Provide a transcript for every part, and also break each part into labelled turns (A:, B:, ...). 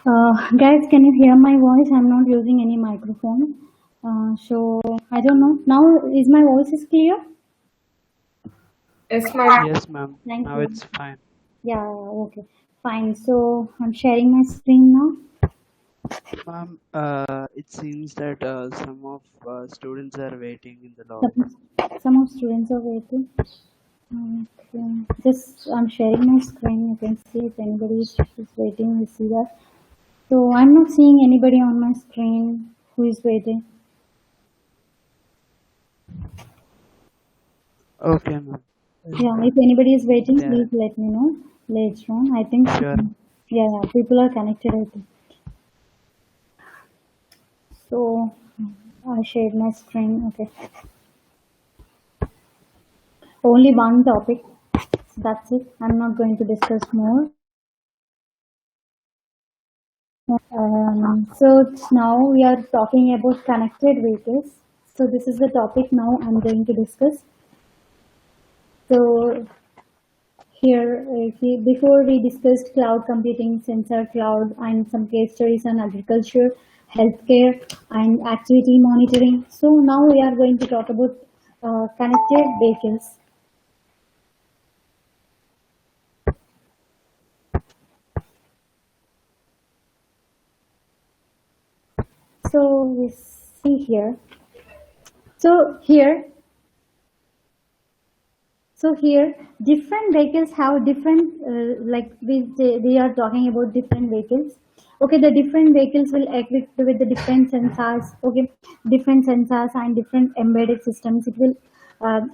A: Guys, can you hear my voice? I'm not using any microphone. So I don't know. Now is my voice is clear?
B: Yes, ma'am.
C: Yes, ma'am.
A: Thank
C: Now
A: you.
C: it's fine.
A: Yeah, okay. Fine. So I'm sharing my screen now.
C: Ma'am, it seems that some of students are waiting in the lobby.
A: Some of students are waiting. Okay. Just I'm sharing my screen. You can see if anybody is waiting. You see that. So I'm not seeing anybody on my screen who is waiting.
C: Okay, ma'am.
A: Yeah, if anybody is waiting,
C: Yeah,
A: please let me know later on. I think,
C: sure.
A: yeah, people are connected, I think. So I shared my screen. Okay, only one topic. That's it. I'm not going to discuss more. So now we are talking about connected vehicles. So this is the topic now I'm going to discuss. So here, before we discussed cloud computing, sensor cloud, and some case studies on agriculture, healthcare, and activity monitoring. So now we are going to talk about connected vehicles. So we see here. So here, so here, different vehicles have different, like we are talking about different vehicles. Okay, the different vehicles will equipped with the different sensors. Okay, different sensors and different embedded systems. It will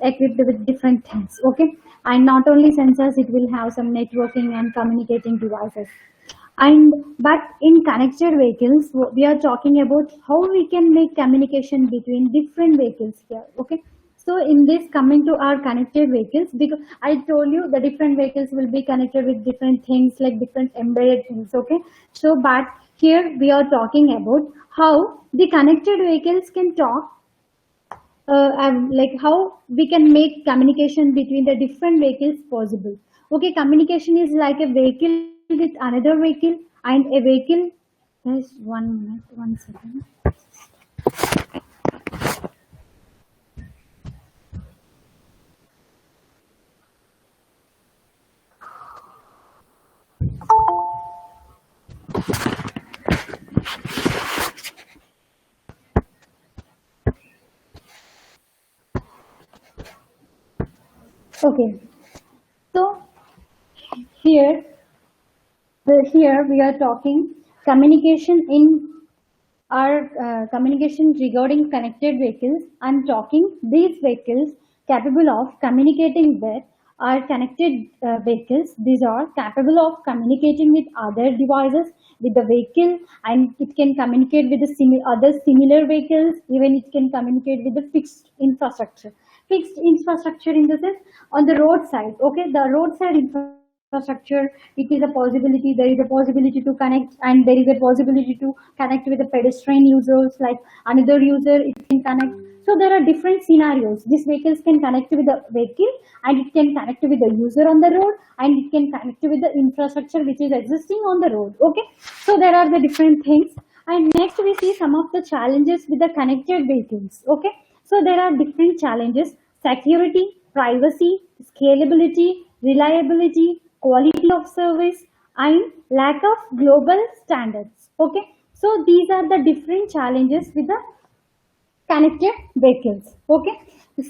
A: equipped with different things. Okay, and not only sensors, it will have some networking and communicating devices. And but in connected vehicles, we are talking about how we can make communication between different vehicles here. Okay, so in this, coming to our connected vehicles, because I told you the different vehicles will be connected with different things like different embedded things. Okay, so but here we are talking about how the connected vehicles can talk, like how we can make communication between the different vehicles possible. Okay, communication is like a vehicle with another vehicle and a vehicle. Just 1 minute, 1 second. Okay, so here, here we are talking communication in our communication regarding connected vehicles. I'm talking these vehicles capable of communicating with are connected vehicles. These are capable of communicating with other devices with the vehicle, and it can communicate with the other similar vehicles. Even it can communicate with the fixed infrastructure. Fixed infrastructure in the sense on the roadside. Okay, the roadside infrastructure, it is a possibility, there is a possibility to connect, and there is a possibility to connect with the pedestrian users, like another user it can connect. So there are different scenarios. These vehicles can connect with the vehicle, and it can connect with the user on the road, and it can connect with the infrastructure which is existing on the road. Okay, so there are the different things. And next we see some of the challenges with the connected vehicles. Okay, so there are different challenges: security, privacy, scalability, reliability, quality of service, and lack of global standards. Okay, so these are the different challenges with the connected vehicles. Okay,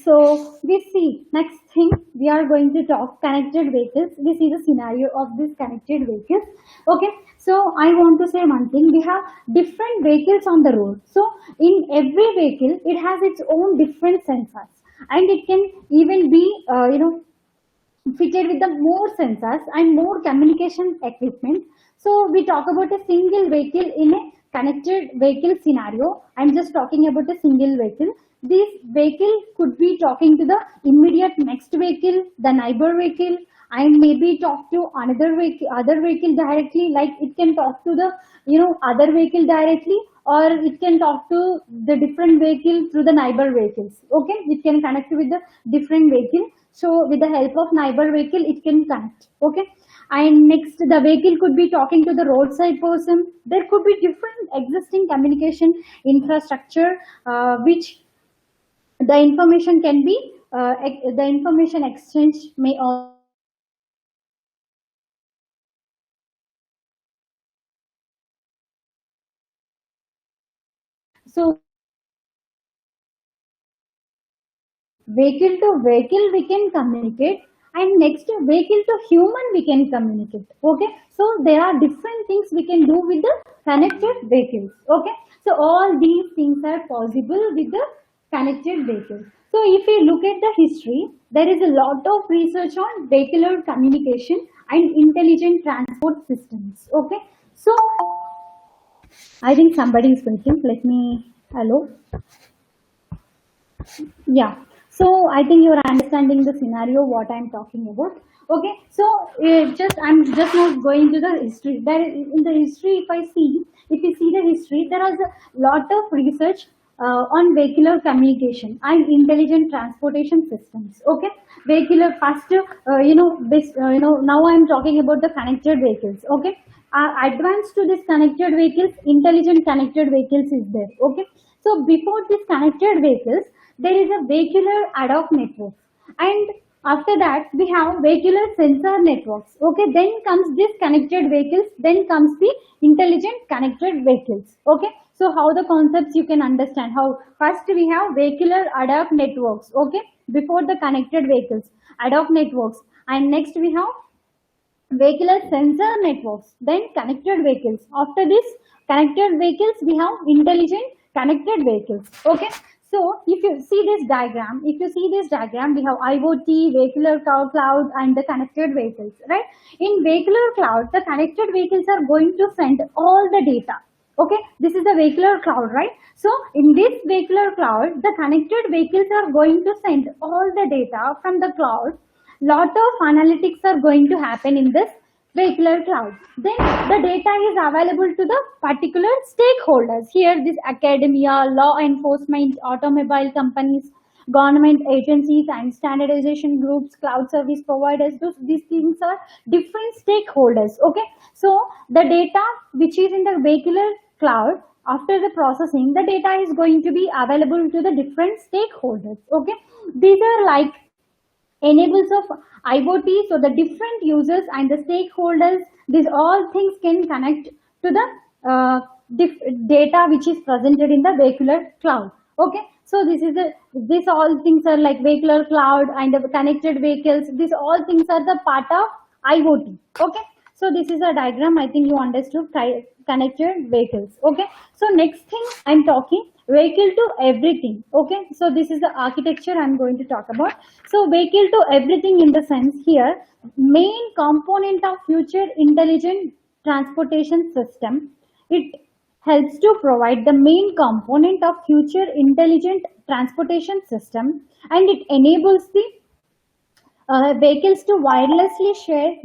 A: so we see next thing, we are going to talk connected vehicles. We see the scenario of this connected vehicles. Okay, so I want to say one thing: we have different vehicles on the road. So in every vehicle it has its own different sensors, and it can even be fitted with the more sensors and more communication equipment. So we talk about a single vehicle in a connected vehicle scenario. I'm just talking about a single vehicle. This vehicle could be talking to the immediate next vehicle, the neighbor vehicle, and maybe talk to another vehicle, other vehicle directly. Like it can talk to the other vehicle directly, or it can talk to the different vehicle through the neighbor vehicles. Okay, it can connect with the different vehicle. So with the help of neighbor vehicle, it can connect. Okay. And next, the vehicle could be talking to the roadside person. There could be different existing communication infrastructure, which the information can be, the information exchange may also. So vehicle to vehicle we can communicate, and next vehicle to human we can communicate. Okay, so there are different things we can do with the connected vehicles. Okay, so all these things are possible with the connected vehicles. So if we look at the history, there is a lot of research on vehicular communication and intelligent transport systems. Okay, so I think somebody is waiting. Let me, hello. Yeah. So I think you're understanding the scenario what I'm talking about. Okay. So just I'm just not going to the history. There in the history, if you see the history, there is a lot of research on vehicular communication and intelligent transportation systems. Okay. Vehicular first, now I'm talking about the connected vehicles. Okay. Advanced to this connected vehicles, intelligent connected vehicles is there. Okay. So before this connected vehicles, there is a vehicular ad hoc network, and after that we have vehicular sensor networks. Okay, then comes this connected vehicles, then comes the intelligent connected vehicles. Okay, so how the concepts you can understand, how first we have vehicular ad hoc networks. Okay, before the connected vehicles, ad hoc networks, and next we have vehicular sensor networks, then connected vehicles. After this connected vehicles, we have intelligent connected vehicles. Okay. So if you see this diagram, we have IoT, vehicular cloud, and the connected vehicles, right? In vehicular cloud, the connected vehicles are going to send all the data. Okay, this is the vehicular cloud, right? So in this vehicular cloud, the connected vehicles are going to send all the data from the cloud. Lot of analytics are going to happen in this vehicular cloud. Then the data is available to the particular stakeholders. Here, this academia, law enforcement, automobile companies, government agencies, and standardization groups, cloud service providers. These things are different stakeholders. Okay, so the data which is in the vehicular cloud, after the processing, the data is going to be available to the different stakeholders. Okay, these are like enables of IoT, so the different users and the stakeholders, these all things can connect to the data which is presented in the vehicular cloud. Okay, so this all things are like vehicular cloud and the connected vehicles. These all things are the part of IoT. Okay, so this is a diagram. I think you understood connected vehicles. Okay, so next thing I'm talking vehicle to everything. Okay, so this is the architecture I'm going to talk about. So vehicle to everything in the sense here, main component of future intelligent transportation system. It helps to provide the main component of future intelligent transportation system, and it enables the vehicles to wirelessly share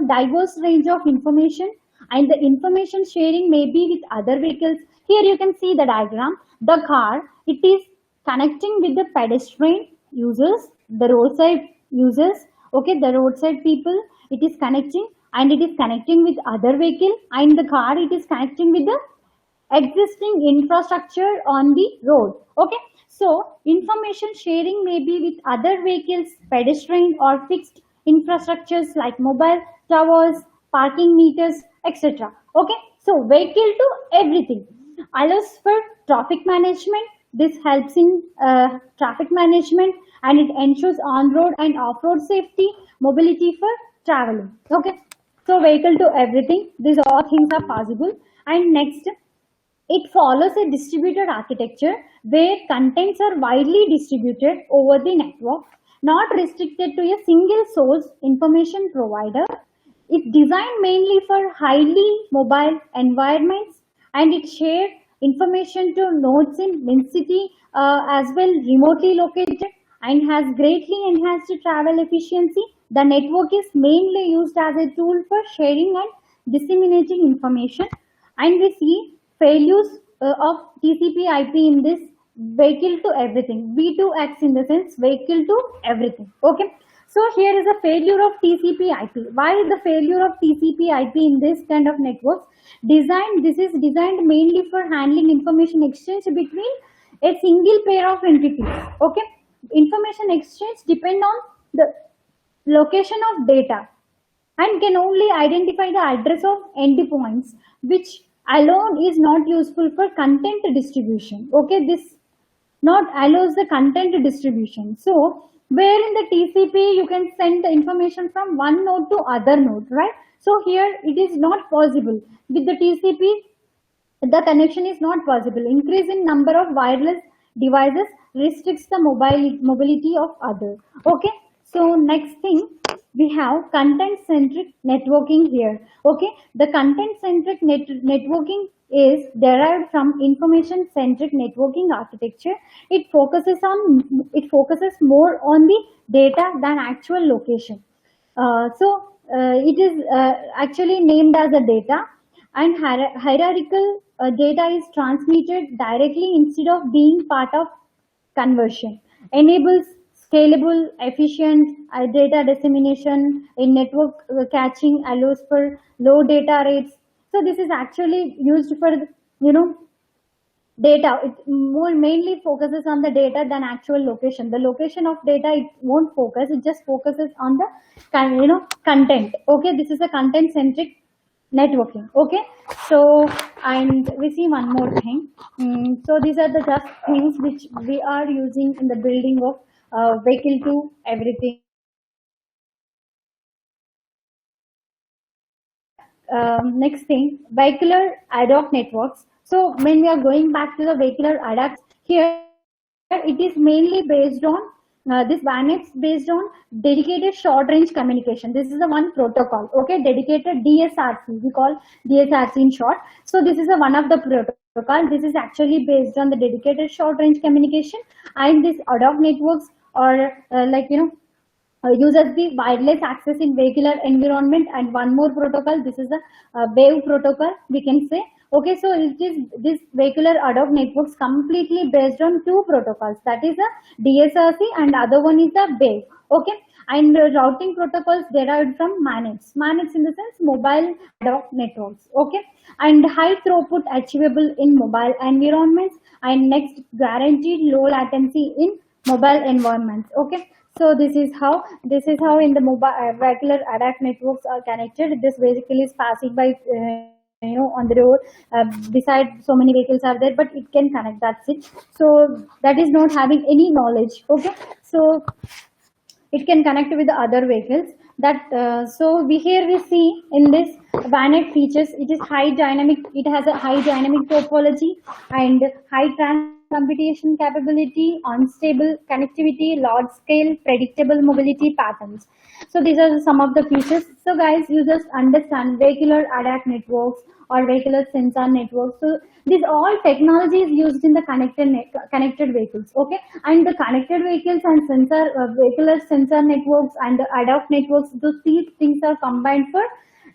A: diverse range of information, and the information sharing may be with other vehicles. Here you can see the diagram. The car, it is connecting with the pedestrian users, the roadside users. Okay, the roadside people, it is connecting, and it is connecting with other vehicle, and the car, it is connecting with the existing infrastructure on the road. Okay, so information sharing may be with other vehicles, pedestrian or fixed infrastructures like mobile towers, parking meters, etc. Okay, so vehicle to everything allows for traffic management. This helps in traffic management, and it ensures on-road and off-road safety, mobility for traveling. Okay, so vehicle to everything, these all things are possible. And next, it follows a distributed architecture where contents are widely distributed over the network, not restricted to a single source information provider. It's designed mainly for highly mobile environments, and it shares information to nodes in density as well remotely located, and has greatly enhanced travel efficiency. The network is mainly used as a tool for sharing and disseminating information, and we see failures of TCP/IP in this vehicle to everything. V2X in the sense vehicle to everything. Okay. So here is a failure of TCP/IP. Why is the failure of TCP/IP in this kind of networks? This is designed mainly for handling information exchange between a single pair of entities. Okay. Information exchange depend on the location of data and can only identify the address of endpoints, which alone is not useful for content distribution. Okay, this not allows the content distribution. So where in the TCP you can send the information from one node to other node, right? So here it is not possible. With the TCP, the connection is not possible. Increase in number of wireless devices restricts the mobility of others. Okay, so next thing we have content centric networking here. Okay, the content centric networking is derived from information centric networking architecture. It focuses more on the data than actual location. It is actually named as a data, and hierarchical data is transmitted directly instead of being part of conversion. Enables scalable, efficient data dissemination in network caching, allows for low data rates. So this is actually used for data. It more mainly focuses on the data than actual location. The location of data it won't focus. It just focuses on the content. Okay, this is a content centric networking. Okay, so and we see one more thing. So these are the just things which we are using in the building of vehicle to everything. Next thing, vehicular ad hoc networks. So when we are going back to the vehicular ad hoc, here it is mainly based on this WANETs based on dedicated short range communication. This is the one protocol. Okay, dedicated DSRC. We call DSRC in short. So this is a one of the protocol. This is actually based on the dedicated short range communication, and this ad hoc networks or uses the wireless access in vehicular environment. And one more protocol, this is the wave protocol we can say. Okay, so it is this vehicular ad hoc networks completely based on two protocols, that is a DSRC and other one is the wave. Okay, and routing protocols derived from manets in the sense mobile ad hoc networks. Okay, and high throughput achievable in mobile environments, and next guaranteed low latency in mobile environments. Okay, so this is how in the mobile regular ad hoc networks are connected. This basically is passing by on the road, beside so many vehicles are there, but it can connect, that's it. So that is not having any knowledge. Okay, so it can connect with the other vehicles. That so we here we see in this VANET features, it is high dynamic, it has a high dynamic topology and high computation capability, unstable connectivity, large scale predictable mobility patterns. So these are some of the features. So guys, you just understand vehicular ad hoc networks or vehicular sensor networks. So these all technologies used in the connected vehicles. Okay, and the connected vehicles and vehicular sensor networks and the ad hoc networks, these things are combined for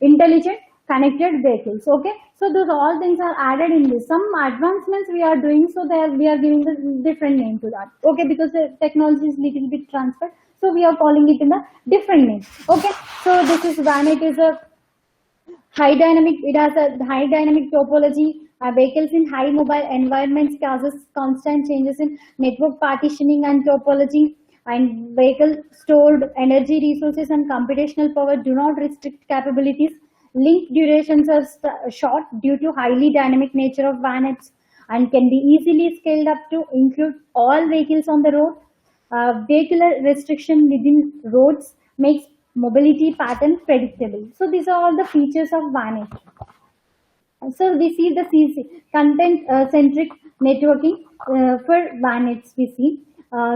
A: intelligent connected vehicles. Okay, so those all things are added in this. Some advancements we are doing, so there we are giving the different name to that. Okay, because the technology is little bit transferred, so we are calling it in a different name. Okay, so this is VANET is a high dynamic, it has a high dynamic topology. Vehicles in high mobile environments causes constant changes in network partitioning and topology, and vehicle stored energy resources and computational power do not restrict capabilities. Link durations are short due to highly dynamic nature of VANETs and can be easily scaled up to include all vehicles on the road. Vehicular restriction within roads makes mobility pattern predictable. So these are all the features of VANET. So we see the content centric networking for VANETs. We see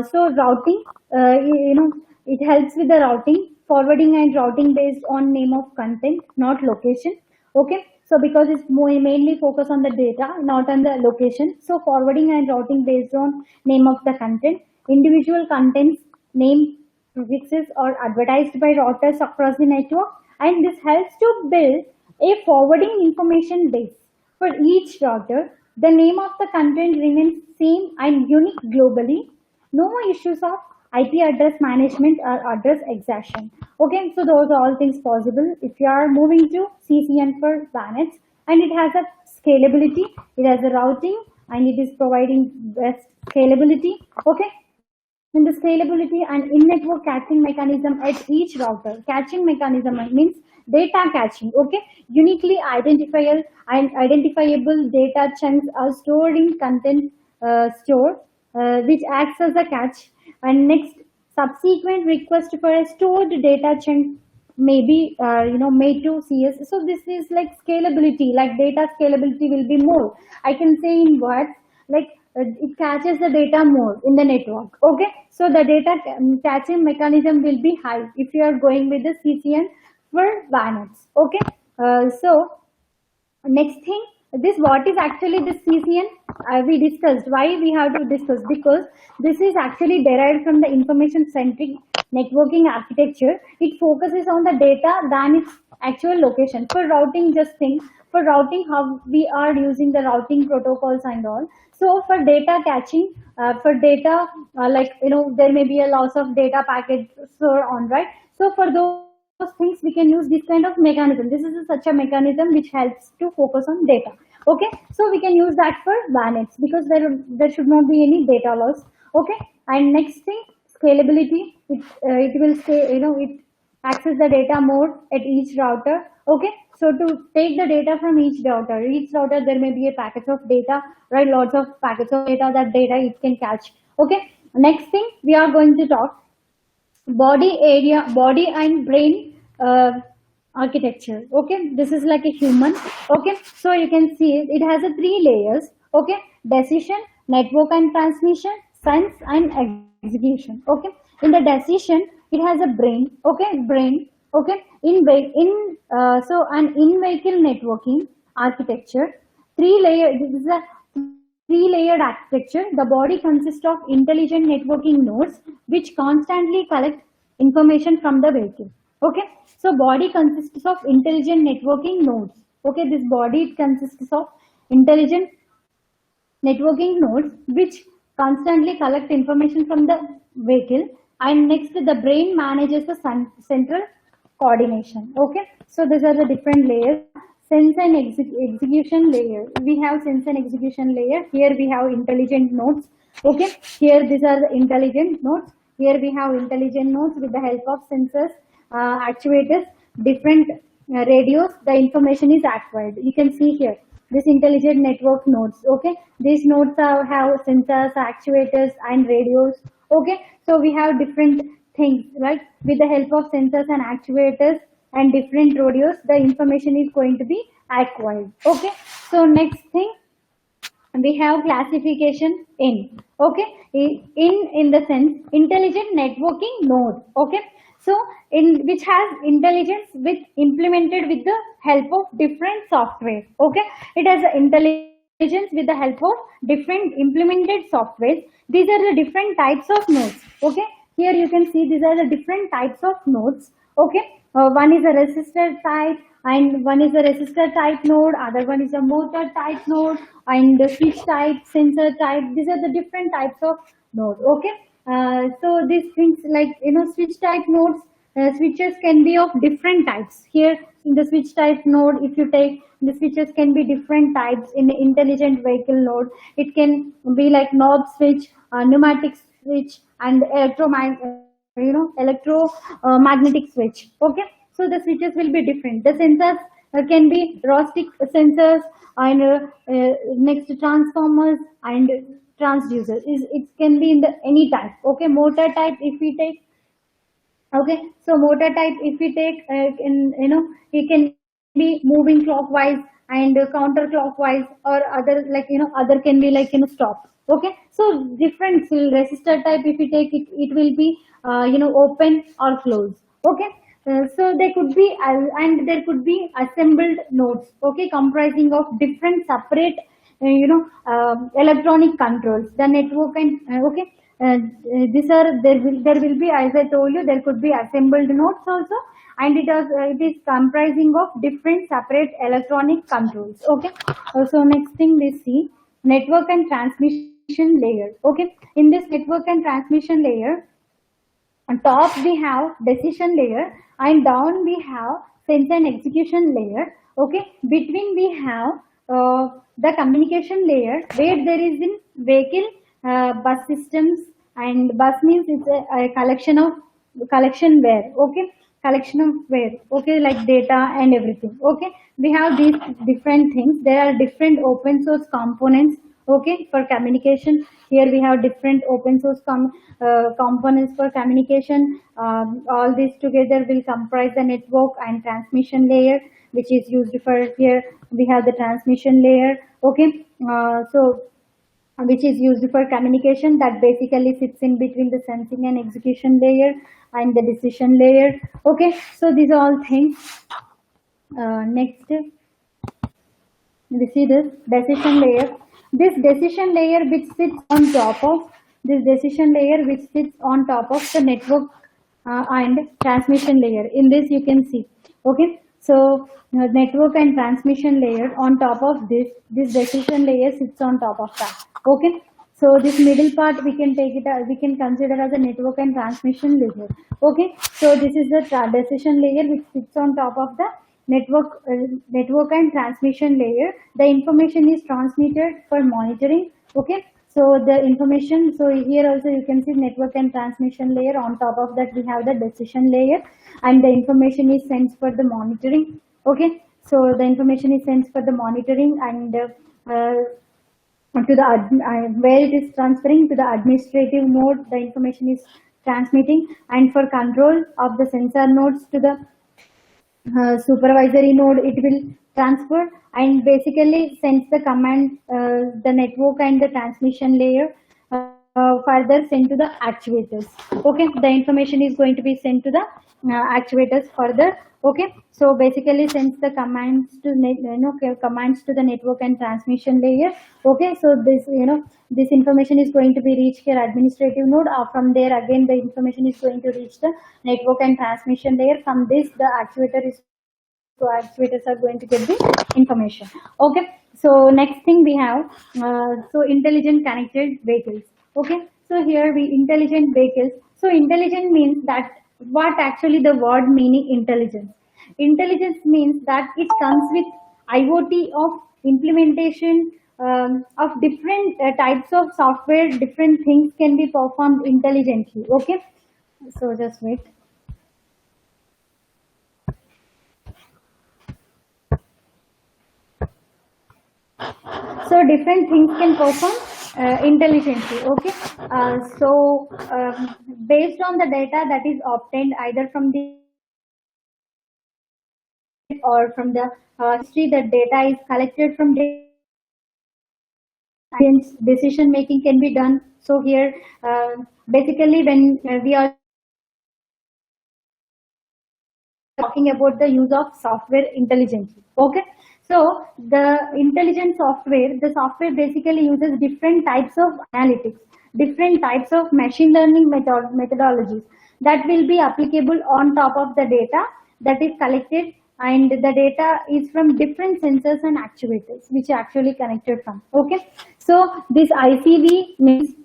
A: so routing. It helps with the routing, forwarding and routing based on name of content, not location. Okay, so because it's mainly focused on the data, not on the location. So forwarding and routing based on name of the content. Individual contents name prefixes or advertised by routers across the network, and this helps to build a forwarding information base. For each router, The name of the content remains same and unique globally. No issues of IP address management or address exhaustion. Okay, so those are all things possible if you are moving to CCN for VANETs, and it has a scalability, it has a routing, and it is providing best scalability. Okay, and the scalability and in-network caching mechanism at each router. Caching mechanism means data caching. Okay, uniquely identifiable and identifiable data chunks are stored in content store, which acts as a cache. And next, subsequent request for a stored data chunk may be made to CS. So this is like scalability, like data scalability will be more. I can say in words like it catches the data more in the network. Okay, so the data catching mechanism will be high if you are going with the CCN for VANETs. Okay, so next thing, this what is actually this CCN, we discussed. Why we have to discuss? Because this is actually derived from the information centric networking architecture. It focuses on the data than its actual location. For routing, just think, for routing how we are using the routing protocols and all. So for data caching, for data like there may be a loss of data packet so on, right? So for those things we can use this kind of mechanism. This is such a mechanism which helps to focus on data. Okay, so we can use that for VANETs because there should not be any data loss. Okay, and next thing, scalability. It will say it access the data more at each router. Okay, so to take the data from each router there may be a package of data, right? Lots of packets of data, that data it can catch. Okay, next thing we are going to talk body and brain architecture. Okay, this is like a human. Okay, so you can see it has a three layers. Okay, decision, network and transmission, sense and execution. Okay, in the decision it has a brain. Okay, brain. Okay, so an in vehicle networking architecture, this is a three-layered architecture. The body consists of intelligent networking nodes which constantly collect information from the vehicle. Okay, so body consists of intelligent networking nodes. Okay, this body consists of intelligent networking nodes which constantly collect information from the vehicle. And next, the brain manages the central coordination. Okay, so these are the different layers. Sense and execution layer. We have sense and execution layer. Here we have intelligent nodes. Okay, here these are the intelligent nodes. Here we have intelligent nodes with the help of sensors, actuators, different radios. The information is acquired. You can see here this intelligent network nodes. Okay, these nodes have sensors, actuators, and radios. Okay, so we have different things, right? With the help of sensors and actuators and different radios, the information is going to be acquired. Okay, so next thing we have classification in. Okay, in the sense intelligent networking node. Okay, so in which has intelligence with implemented with the help of different software. Okay, it has intelligence with the help of different implemented softwares. These are the different types of nodes. Okay, here you can see these are the different types of nodes. Okay, one is a resistor type, and one is a resistor type node, other one is a motor type node, and the switch type, sensor type. These are the different types of node. Okay, so these things like switch type nodes, switches can be of different types. Here in the switch type node, if you take the switches can be different types. In the intelligent vehicle node, it can be like knob switch, pneumatic switch, and electromagnetic switch. Okay, so the switches will be different. The sensors can be ROSTIC sensors, and next transformers and transducers. It can be in the any type. Okay, motor type if we take. Okay, so motor type if we take it can be moving clockwise and counterclockwise, or other other can be stop. Okay, so different resistor type if we take it will be open or closed. Okay, so there could be and there could be assembled nodes. Okay, comprising of different separate electronic controls, the network and okay. These are there will be, as I told you, there could be assembled nodes also, and it is comprising of different separate electronic controls. Okay, so next thing we see network and transmission layer. Okay, in this network and transmission layer, on top we have decision layer, and down we have sense and execution layer. Okay, between we have the communication layer, where there is in vehicle bus systems, and bus means it's a collection of collection where, okay, collection of where, okay, like data and everything. Okay, we have these different things. There are different open source components, okay, for communication. Here we have different open source components for communication. All these together will comprise the network and transmission layer, which is used for, here we have the transmission layer. Okay, so which is used for communication, that basically sits in between the sensing and execution layer and the decision layer. Okay, so these are all things. Next, we see this decision layer. This decision layer which sits on top of this decision layer which sits on top of the network and transmission layer. In this you can see. Okay, so network and transmission layer on top of this decision layer sits on top of that. Okay, so this middle part we can take it as, we can consider as a network and transmission layer. Okay, so this is the decision layer which sits on top of the network and transmission layer. The information is transmitted for monitoring. Okay, so the information, so here also you can see network and transmission layer. On top of that we have the decision layer, and the information is sent for the monitoring. Okay, so the information is sent for the monitoring, and to the where it is transferring to the administrative node, the information is transmitting, and for control of the sensor nodes to the supervisory node, it will transfer and basically sends the command, the network and the transmission layer further sent to the actuators. Okay, the information is going to be sent to the actuators further. Okay, so basically sends the commands to commands to the network and transmission layer. Okay, so this this information is going to be reached here administrative node. From there again the information is going to reach the network and transmission layer. From this the actuators are going to get the information. Okay, so next thing we have so intelligent connected vehicles. Okay, so here we intelligent vehicles. So intelligent means that, what actually the word meaning intelligence. Intelligence means that it comes with IoT of implementation of different types of software. Different things can be performed intelligently. Okay, so just wait. So different things can perform intelligently. Okay, so based on the data that is obtained either from the or from the history, that data is collected from decision making can be done. So here basically when we are talking about the use of software intelligently. Okay, so the intelligent software, the software basically uses different types of analytics, different types of machine learning methodologies that will be applicable on top of the data that is collected, and the data is from different sensors and actuators which are actually connected from. Okay, so this ICV means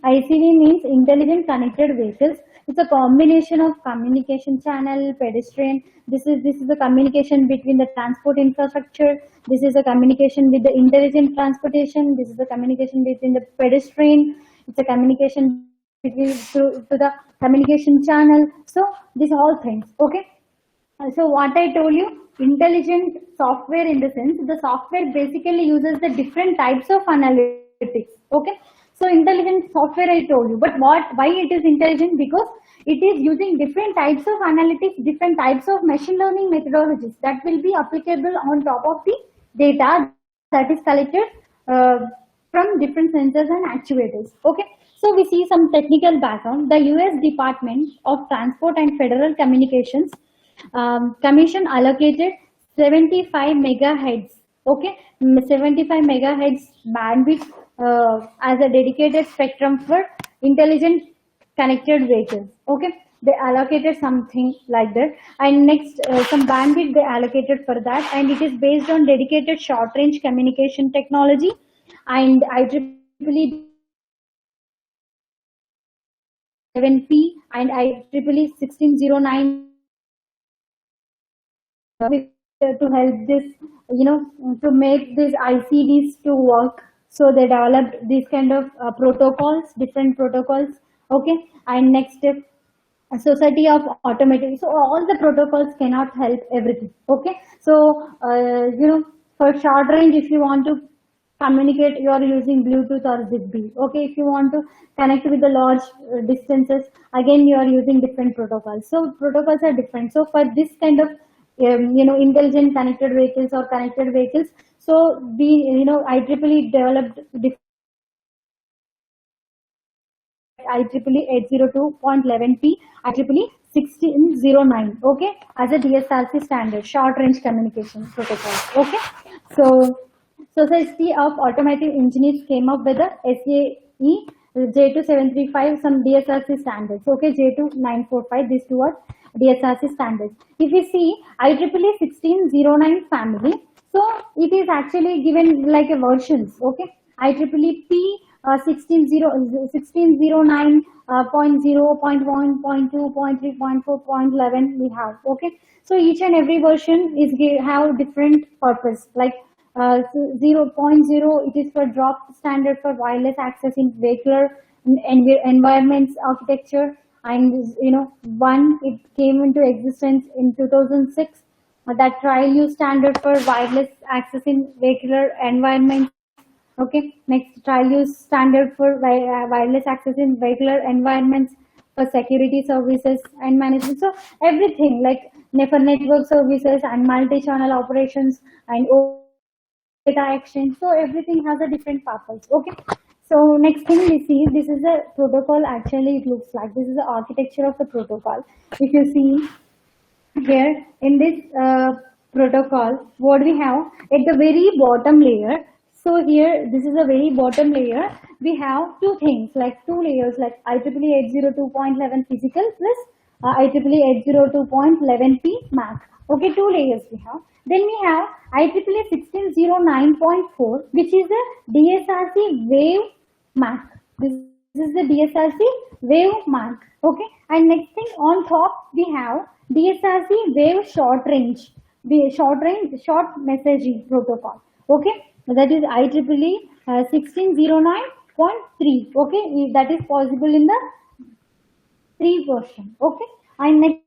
A: intelligent connected vehicles. It's a combination of communication channel, pedestrian. This is the communication between the transport infrastructure. This is a communication with the intelligent transportation. This is the communication between the pedestrian. It's a communication between to the communication channel. So these all things. Okay. So what I told you, intelligent software in the sense, the software basically uses the different types of analytics. Okay, so intelligent software I told you, but why it is intelligent? Because it is using different types of analytics, different types of machine learning methodologies that will be applicable on top of the data that is collected from different sensors and actuators. Okay, so we see some technical background. The US Department of Transport and Federal Communications Commission allocated 75 megahertz, okay, 75 megahertz bandwidth as a dedicated spectrum for intelligent connected vehicles. Okay, they allocated something like that, and next some bandwidth they allocated for that, and it is based on dedicated short range communication technology and IEEE 11P and IEEE 1609 to help this, to make these ICDs to work. So they developed these kind of protocols, different protocols. Okay, and next step, a society of automatic. So all the protocols cannot help everything. Okay, so for short range, if you want to communicate, you are using Bluetooth or Zigbee. Okay, if you want to connect with the large distances, again you are using different protocols. So protocols are different. So for this kind of intelligent connected vehicles or connected vehicles, so the IEEE developed different IEEE 802.11p, IEEE 1609, okay, as a DSRC standard, short range communication protocol, okay. So, Society of Automotive Engineers came up with the SAE J2735, some DSRC standards, okay, J2945, these two are DSRC standards. If you see IEEE 1609 family, so it is actually given like a versions, okay, IEEE P 1609 point 0, point 1, point 2, point 3, point 4, point 11 we have. Okay, so each and every version is have different purpose. Like 0.0, it is for drop standard for wireless access in vehicular environments architecture, and 1, it came into existence in 2006. That trial use standard for wireless access in vehicular environments. Okay, next trial use standard for wireless access in vehicular environments for security services and management. So everything like for network services and multi-channel operations and data exchange. So everything has a different purpose. Okay. So next thing we see, this is a protocol. Actually, it looks like this is the architecture of the protocol. If you see here in this protocol, what we have at the very bottom layer. So here, this is a very bottom layer. We have two things, like two layers, like IEEE 802.11 physical plus IEEE 802.11p MAC. Okay, two layers we have. Then we have IEEE 1609.4, which is the DSRC wave MAC. This is the DSRC wave MAC. Okay, and next thing on top we have DSRC wave short range, the short messaging protocol. Okay, that is IEEE 1609.3. Okay, that is possible in the 3 version. Okay, and next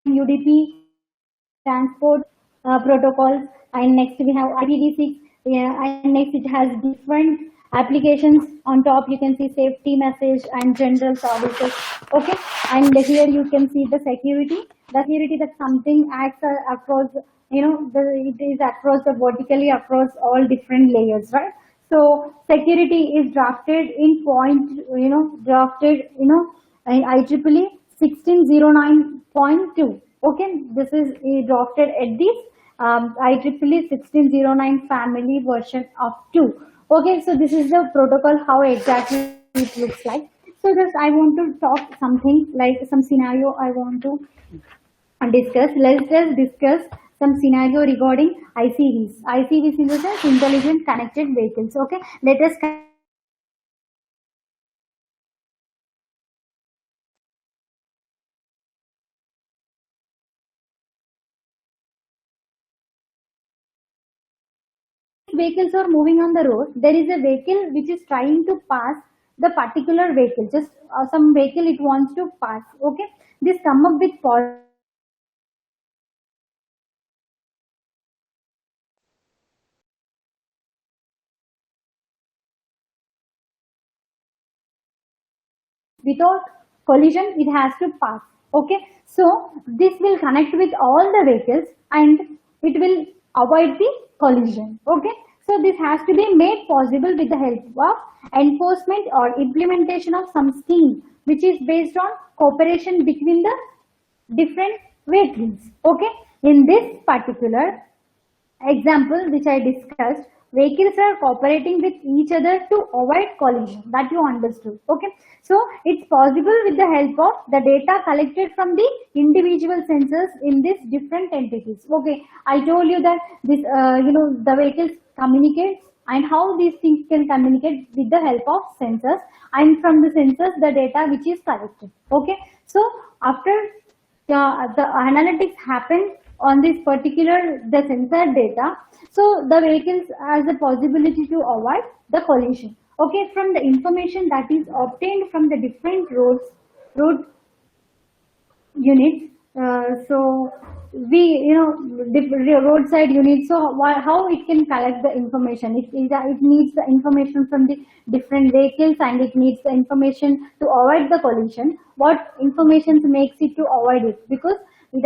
A: UDP transport protocols, and next we have IPv6. Yeah, and next it has different applications. On top you can see safety message and general services. Okay, and here you can see the security. The security, that something acts across, it is across the vertically across all different layers, right? So security is drafted in in IEEE 1609.2. Okay, this is drafted at this IEEE 1609 family version of 2. Okay, so this is the protocol, how exactly it looks like. So just I want to talk something like some scenario I want to discuss. Let's just discuss some scenario regarding ICVs. ICVs is the intelligent connected vehicles. Okay, let us vehicles are moving on the road. There is a vehicle which is trying to pass the particular vehicle, just some vehicle it wants to pass. Okay, this come up with without collision, it has to pass. Okay, so this will connect with all the vehicles and it will avoid the collision. Okay, so this has to be made possible with the help of enforcement or implementation of some scheme which is based on cooperation between the different vehicles. Okay, in this particular example which I discussed, vehicles are cooperating with each other to avoid collision. That you understood. Okay. So it's possible with the help of the data collected from the individual sensors in these different entities. Okay. I told you that this, the vehicles communicate and how these things can communicate with the help of sensors, and from the sensors the data which is collected. Okay. So after the analytics happen on this particular the sensor data, so the vehicles has the possibility to avoid the collision. Okay, from the information that is obtained from the different road units. So we, roadside units. So how it can collect the information? It needs the information from the different vehicles, and it needs the information to avoid the collision. What information makes it to avoid it? Because it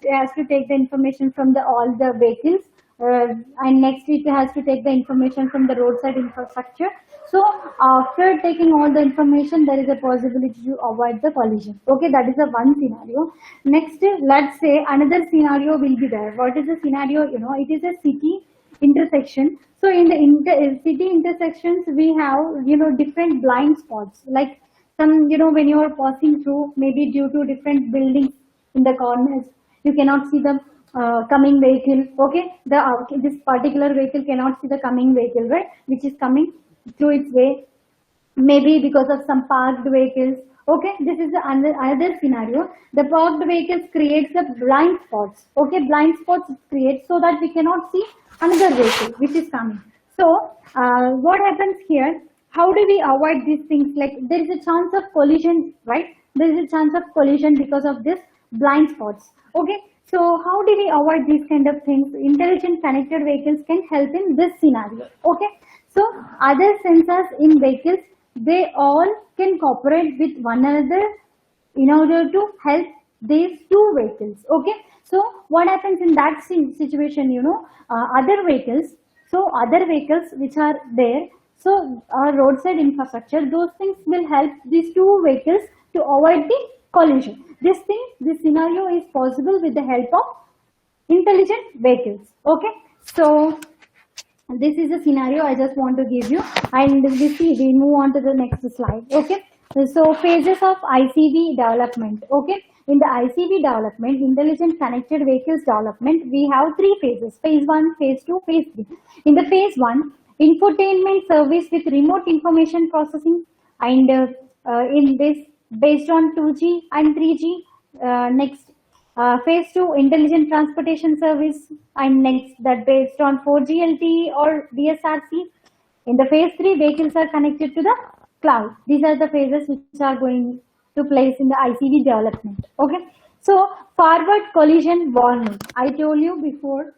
A: has to take the information from all the vehicles, and next it has to take the information from the roadside infrastructure. So after taking all the information, there is a possibility to avoid the collision. Okay, that is the one scenario. Next, let's say another scenario will be there. What is the scenario? It is a city intersection. So in the city intersections, we have, different blind spots. Like some, when you are passing through, maybe due to different buildings in the corners, you cannot see the coming vehicle. Okay, this particular vehicle cannot see the coming vehicle, right, which is coming through its way, maybe because of some parked vehicles. Okay, this is the another scenario. The parked vehicles creates the blind spots. Okay, blind spots create so that we cannot see another vehicle which is coming. So what happens here? How do we avoid these things? Like there is a chance of collision, right? There is a chance of collision because of this blind spots. Okay, so how do we avoid these kind of things? Intelligent connected vehicles can help in this scenario. Okay, so other sensors in vehicles, they all can cooperate with one another in order to help these two vehicles. Okay, so what happens in that situation? Other vehicles. So other vehicles which are there. So roadside infrastructure, those things will help these two vehicles to avoid the collision. This scenario is possible with the help of intelligent vehicles. Okay, so this is a scenario I just want to give you, and we move on to the next slide. Okay, so phases of ICV development. Okay, in the ICV development, intelligent connected vehicles development, we have three phases: phase 1, phase 2, phase 3. In the phase 1, infotainment service with remote information processing, and in this based on 2G and 3G. Next, phase 2, intelligent transportation service, and next that based on 4G LTE or DSRC. In the phase 3, vehicles are connected to the cloud. These are the phases which are going to place in the ICV development. Okay, so forward collision warning. I told you before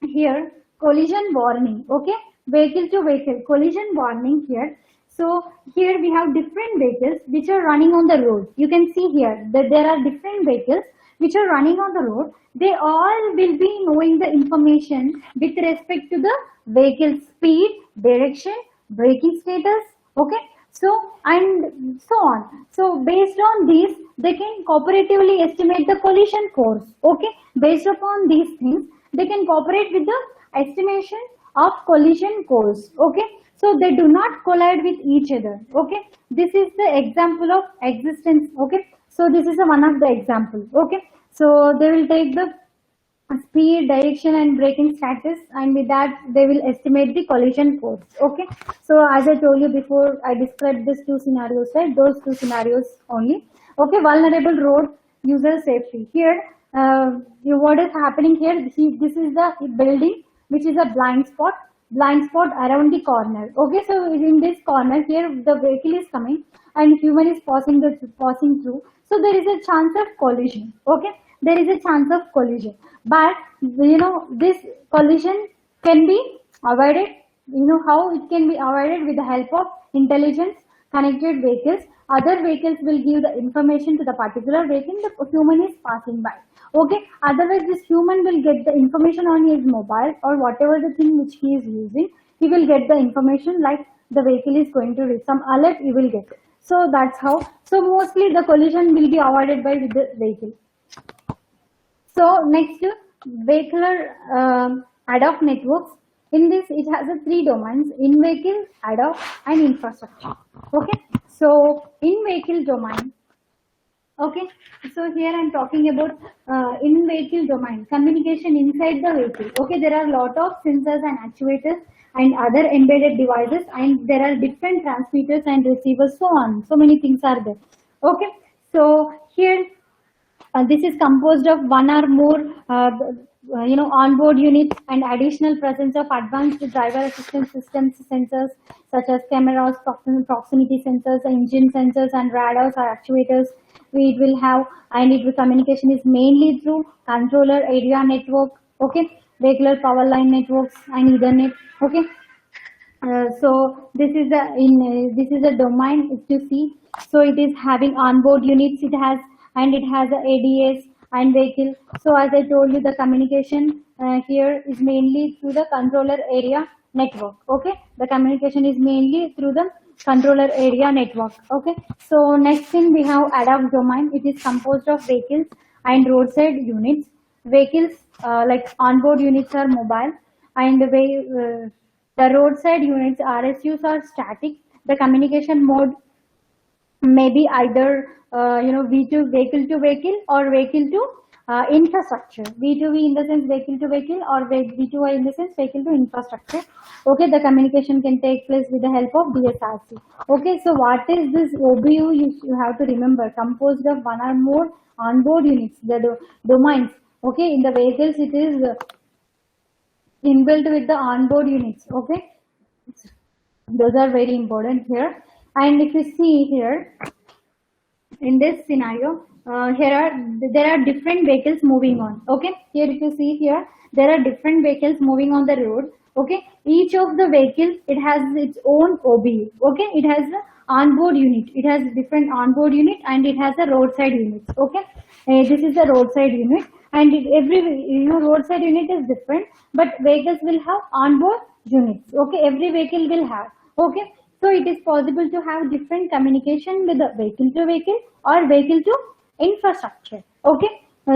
A: here, collision warning. Okay, vehicle to vehicle collision warning here. So here we have different vehicles which are running on the road. You can see here that there are different vehicles which are running on the road. They all will be knowing the information with respect to the vehicle speed, direction, braking status. Okay, so and so on. So based on this, they can cooperatively estimate the collision course. Okay, based upon these things, they can cooperate with the estimation of collision course. Okay, so they do not collide with each other. Okay, this is the example of existence. Okay, so this is one of the example. Okay, so they will take the speed, direction and braking status, and with that they will estimate the collision course. Okay, so as I told you before, I described these two scenarios, right? Those two scenarios only. Okay, vulnerable road user safety. Here, what is happening here? This is the building which is a blind spot around the corner. Okay, so in this corner here, the vehicle is coming and human is passing through. So there is a chance of collision. Okay, there is a chance of collision, but this collision can be avoided. How it can be avoided? With the help of intelligence connected vehicles. Other vehicles will give the information to the particular vehicle the human is passing by. Okay, otherwise this human will get the information on his mobile or whatever the thing which he is using. He will get the information like the vehicle is going to reach some alert, he will get. So that's how. So mostly the collision will be avoided by the vehicle. So next, vehicular ad hoc networks. In this, it has a three domains: in vehicle, ad hoc, and infrastructure. Okay, so in vehicle domain. Okay, so here I'm talking about in vehicle domain, communication inside the vehicle. Okay, there are a lot of sensors and actuators and other embedded devices, and there are different transmitters and receivers, so on. So many things are there. Okay, so here this is composed of one or more onboard units and additional presence of advanced driver assistance systems sensors such as cameras, proximity sensors, engine sensors, and radars or actuators. It will have, and it will communication is mainly through controller area network. Okay, regular power line networks and Ethernet. Okay, so this is a domain if you see. So it is having onboard units. It has, and it has a ADS and vehicle. So as I told you, the communication here is mainly through the controller area network. Okay, the communication is mainly through the controller area network. Okay, so next thing we have ad hoc domain. It is composed of vehicles and roadside units. Vehicles like onboard units are mobile, and the roadside units RSUs are static. The communication mode may be either V2 vehicle to vehicle or vehicle to infrastructure. V2V in the sense vehicle to vehicle, or V2I in the sense vehicle to infrastructure. Okay, the communication can take place with the help of DSRC. Okay, so what is this OBU? You have to remember, composed of one or more onboard units, the domains. Okay, in the vehicles it is inbuilt with the onboard units. Okay, those are very important here. And if you see here in this scenario, there are different vehicles moving on. Okay, here if you see here, there are different vehicles moving on the road. Okay, each of the vehicles, it has its own OBU. Okay, it has the onboard unit, it has different onboard unit, and it has a roadside unit. Okay, this is the roadside unit, and every roadside unit is different, but vehicles will have onboard units. Okay, every vehicle will have. Okay, so it is possible to have different communication with the vehicle to vehicle or vehicle to infrastructure. Okay,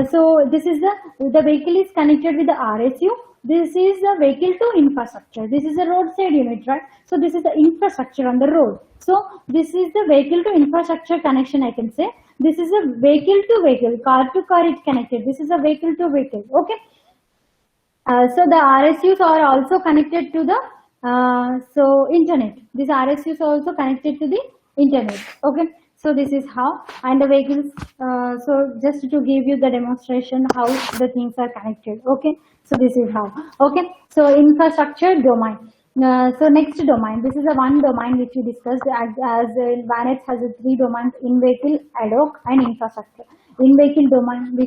A: so this is the vehicle is connected with the RSU. This is the vehicle to infrastructure. This is a roadside unit, right? So this is the infrastructure on the road. So this is the vehicle to infrastructure connection, I can say. This is a vehicle to vehicle, car to car it connected. This is a vehicle to vehicle. Okay. So the RSUs are also connected to the internet. These RSUs are also connected to the internet. Okay, so this is how, and the vehicles. So just to give you the demonstration how the things are connected. Okay, so this is how. Okay, so infrastructure domain. So next domain, this is the one domain which we discussed as VANET has a three domains: in vehicle, ad hoc, and infrastructure. In vehicle domain,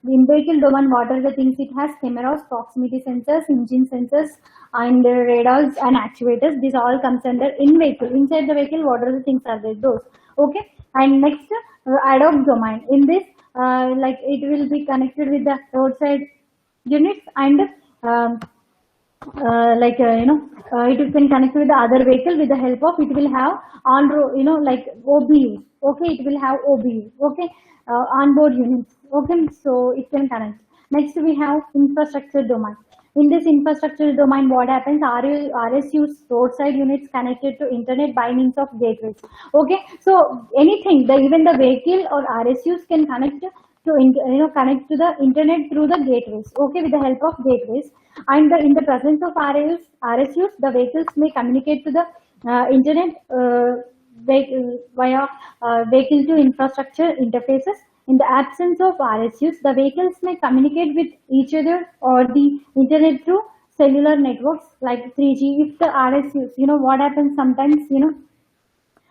A: in vehicle domain, what are the things it has? Cameras, proximity sensors, engine sensors, and radars and actuators. This all comes under in vehicle. Inside the vehicle, what are the things are there? Those. Okay. And next, ad hoc domain. In this, like it will be connected with the roadside units, and it can connect with the other vehicle with the help of, it will have on road, like OBU. Okay, it will have OBU. Okay, onboard units. Okay, so it can connect. Next we have infrastructure domain. In this infrastructure domain, what happens? RSUs, roadside units connected to internet by means of gateways. Okay, so anything, even the vehicle or RSUs can connect to connect to the internet through the gateways. Okay, with the help of gateways, and in the presence of RSUs, the vehicles may communicate to the internet via vehicle to infrastructure interfaces. In the absence of RSUs, the vehicles may communicate with each other or the internet through cellular networks like 3G. If the RSUs, what happens sometimes,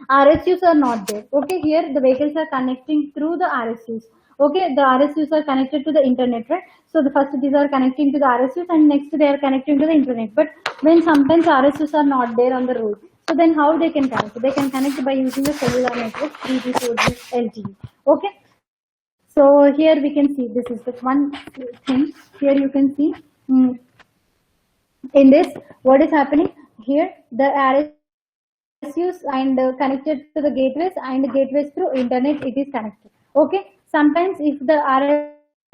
A: RSUs are not there. Okay, here the vehicles are connecting through the RSUs. Okay, the RSUs are connected to the internet, right? So the first these are connecting to the RSUs, and next they are connecting to the internet. But when sometimes RSUs are not there on the road, so then how they can connect? They can connect by using the cellular network, 3G, 4G, LTE. Okay. So here we can see, this is the one thing. Here you can see in this what is happening here. The RSUs and connected to the gateways, and gateways through internet it is connected. Okay. Sometimes if the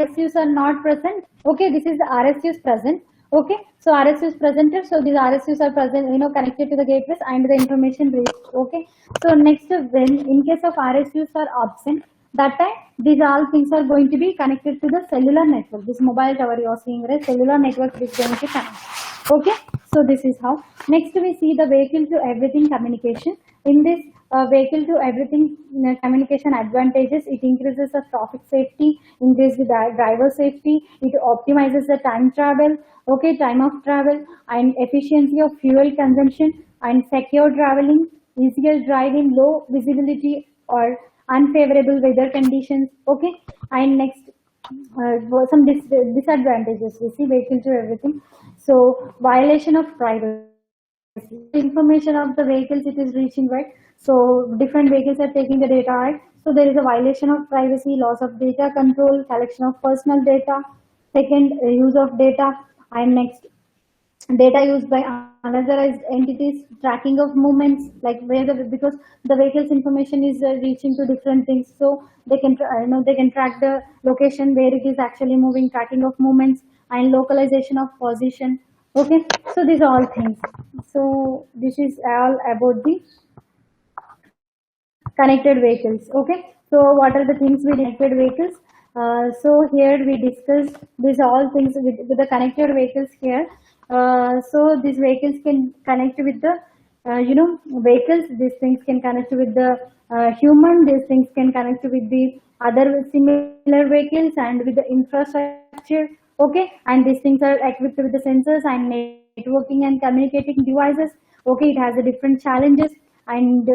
A: RSUs are not present, okay, this is the RSUs present. Okay, so RSU is presented. So these RSUs are present, connected to the gateways and the information reached. Okay, so next, when in case of RSUs are absent, that time these all things are going to be connected to the cellular network. This mobile tower you are seeing, right? Cellular network is going to connect. Okay, so this is how. Next, we see the vehicle to everything communication. In this vehicle to everything communication advantages, it increases the traffic safety, increases the driver safety, it optimizes the time travel, okay, time of travel, and efficiency of fuel consumption, and secure traveling, easier drive in low visibility or unfavorable weather conditions. Okay, and next, some disadvantages we see vehicle to everything. So violation of privacy, information of the vehicles it is reaching, right? So different vehicles are taking the data, right? So there is a violation of privacy, loss of data control, collection of personal data. Second, use of data. And next, data used by unauthorized entities, tracking of movements, like where because the vehicle's information is reaching to different things, so they can they can track the location where it is actually moving, tracking of movements, and localization of position. Okay, so these are all things. So this is all about the connected vehicles. Okay, so what are the things with connected vehicles? So here we discussed these all things with the connected vehicles here. So these vehicles can connect with the vehicles, these things can connect with the human, these things can connect with the other similar vehicles and with the infrastructure. Okay, and these things are equipped with the sensors and networking and communicating devices. Okay, it has a different challenges, and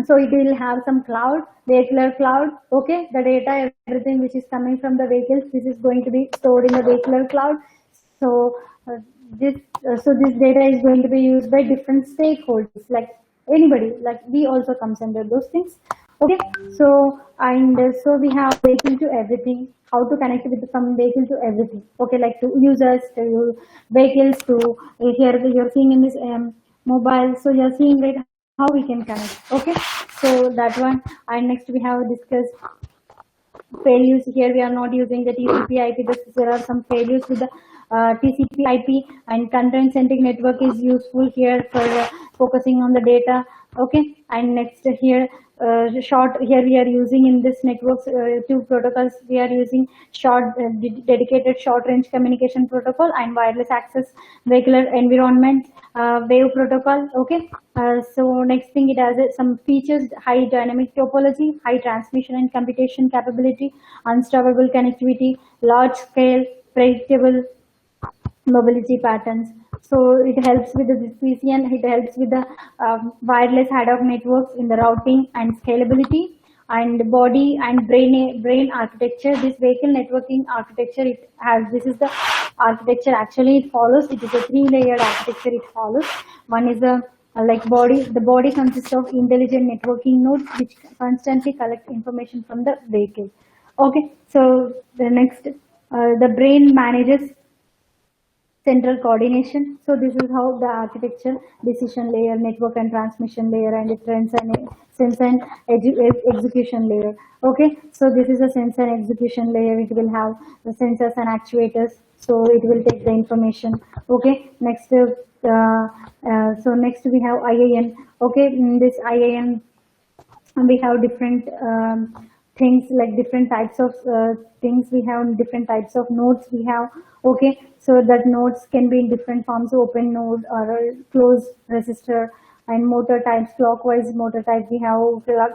A: so it will have some cloud, vehicular cloud. Okay, the data, everything which is coming from the vehicles, this is going to be stored in the vehicular cloud. So uh, this this data is going to be used by different stakeholders, like anybody, like we also comes under those things. Okay, so and so we have vehicle to everything, how to connect with from vehicle to everything. Okay, like to users, to vehicles, to here you're seeing in this mobile, so you're seeing, right, how we can connect. Okay, so that one. And next we have discussed failures. Here we are not using the TCP IP. There are some failures with the TCP IP, and content centric network is useful here for focusing on the data. Okay, and next here, short, here we are using in this networks two protocols. We are using short dedicated short range communication protocol and wireless access vehicular environment wave protocol. Okay, so next thing, it has some features: high dynamic topology, high transmission and computation capability, unstoppable connectivity, large scale predictable mobility patterns. So it helps with the precision, it helps with the wireless ad hoc networks in the routing and scalability, and body and brain architecture. This vehicle networking architecture, it has, this is the architecture actually it follows. It is a three-layered architecture it follows. One is a like body. The body consists of intelligent networking nodes which constantly collect information from the vehicle. Okay, so the next, the brain manages central coordination. So this is how the architecture: decision layer, network and transmission layer, and sense and execution layer. Okay, so this is a sense and execution layer. It will have the sensors and actuators. So it will take the information. Okay, next, so next we have IAN. Okay, in this IAN and we have different things, like different types of things. We have different types of nodes we have. Okay, so that nodes can be in different forms: open node or a closed resistor. And motor types, clockwise motor type we have,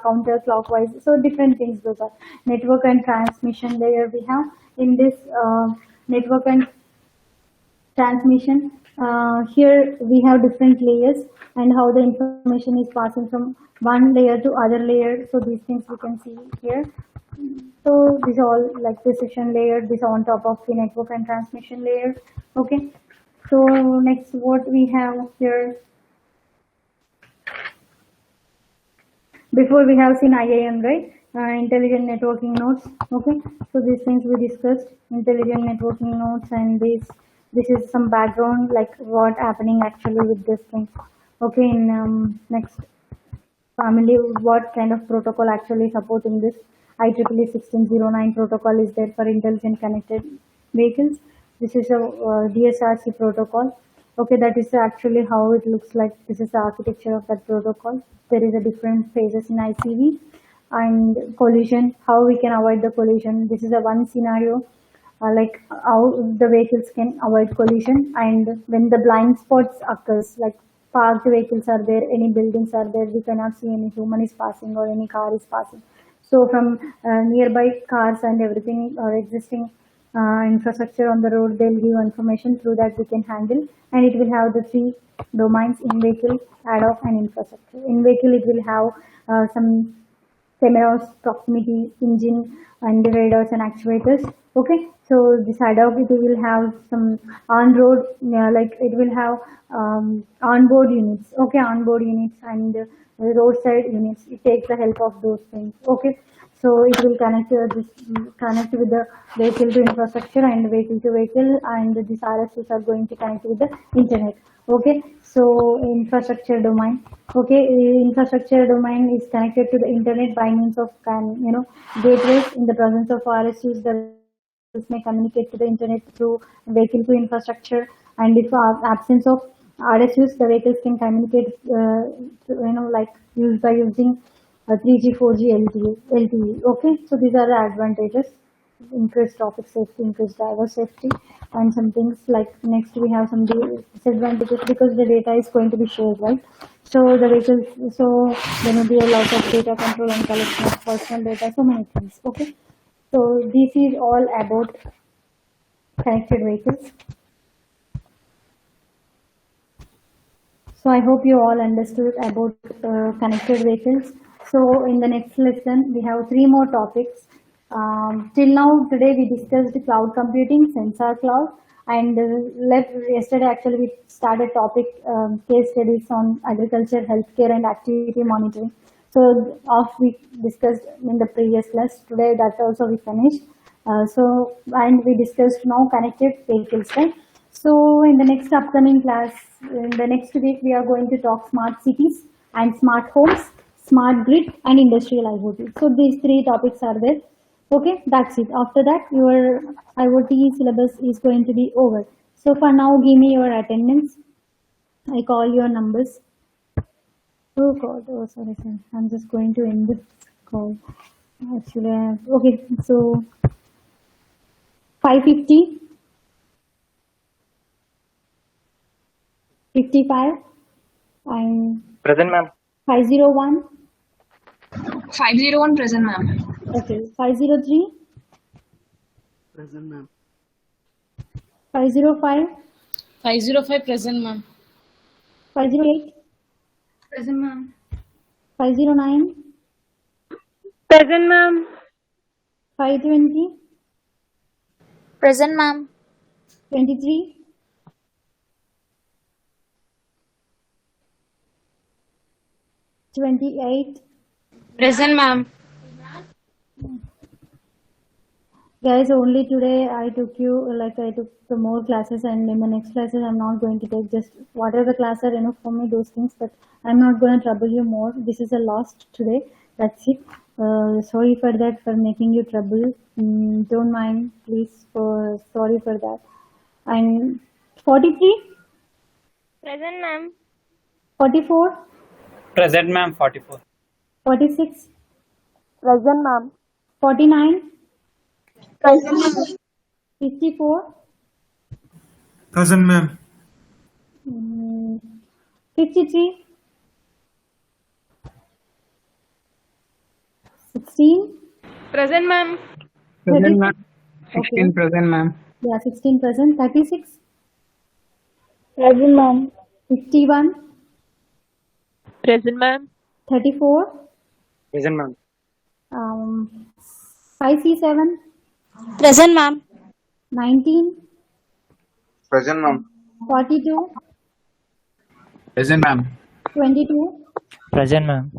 A: counter clockwise. So different things, those are network and transmission layer we have in this network and transmission. Here we have different layers and how the information is passing from one layer to other layer. So these things we can see here. So these are all like precision layer. These are on top of the network and transmission layer. Okay. So next, what we have here, before we have seen IAM, right? Intelligent networking nodes. Okay, so these things we discussed, intelligent networking nodes, and this is some background, like what happening actually with this thing. Okay, in next family, what kind of protocol actually supporting this? IEEE 1609 protocol is there for intelligent connected vehicles. This is a DSRC protocol. Okay, that is actually how it looks like. This is the architecture of that protocol. There is a different phases in ICV. And collision, how we can avoid the collision. This is a one scenario, like how the vehicles can avoid collision, and when the blind spots occurs, like parked vehicles are there, any buildings are there, we cannot see any human is passing or any car is passing. So from nearby cars and everything or existing infrastructure on the road, they'll give information through that we can handle, and it will have the three domains: in vehicle, ad hoc, and infrastructure. In vehicle, it will have some cameras, proximity, engine, and the radars and actuators. Okay, so this ad hoc, it will have some on-road, like it will have onboard units. Okay, onboard units and roadside units. It takes the help of those things. Okay, so it will connect with the vehicle to infrastructure and vehicle to vehicle, and these RSUs are going to connect with the internet. Okay, so infrastructure domain. Okay, infrastructure domain is connected to the internet by means of gateways. In the presence of RSUs, the vehicles may communicate to the internet through vehicle to infrastructure, and if absence of RSUs, the vehicles can communicate like used by using 3G, 4G, LTE. Okay, so these are the advantages: increased traffic safety, increased driver safety, and some things like next we have some disadvantages, because the data is going to be shared, right? So the vehicles, so there may be a lot of data control and collection of personal data, so many things. Okay, so this is all about connected vehicles. So I hope you all understood about connected vehicles. So in the next lesson, we have three more topics. Till now, today we discussed cloud computing, sensor cloud, and yesterday actually we started topic case studies on agriculture, healthcare, and activity monitoring. So we discussed in the previous class. Today that also we finished. And we discussed now connected vehicles, right? So in the next upcoming class, in the next week, we are going to talk smart cities and smart homes, smart grid, and industrial IoT. So these three topics are there. Okay, that's it. After that, your IoT syllabus is going to be over. So for now, give me your attendance. I call your numbers. Oh God, oh sorry, sir. I'm just going to end this call. Actually, okay, so 550, 55, and
B: Present, ma'am.
A: 501.
D: 501 present, ma'am.
A: Okay, 503,
C: Present, ma'am.
A: 505,
D: 505 present, ma'am.
A: 508,
D: Present, ma'am.
A: 509,
E: Present, ma'am.
A: 520,
E: Present, ma'am.
A: 23, 28.
E: Present, ma'am.
A: Guys, only today I took the more classes, and in the next classes I'm not going to take, just whatever the class are enough for me, those things, but I'm not going to trouble you more. This is the last today. That's it. Sorry for that, for making you trouble. Don't mind, please. Sorry for that. And 43,
E: Present, ma'am.
A: 44,
B: Present, ma'am. 44.
A: 46,
E: Present, ma'am.
A: 49,
E: Present, ma'am.
A: 54,
F: Present, ma'am.
A: 53, 16,
E: Present, ma'am.
B: Present, ma'am.
A: 16 okay.
B: Present, ma'am.
A: Yeah, 16 present. 36,
E: Present, ma'am.
A: 51,
E: Present, ma'am.
A: 34,
B: Present, ma'am.
A: 5C7,
E: Present, ma'am.
A: 19,
F: Present, ma'am.
A: 42,
F: Present, ma'am.
A: 22,
B: Present, ma'am.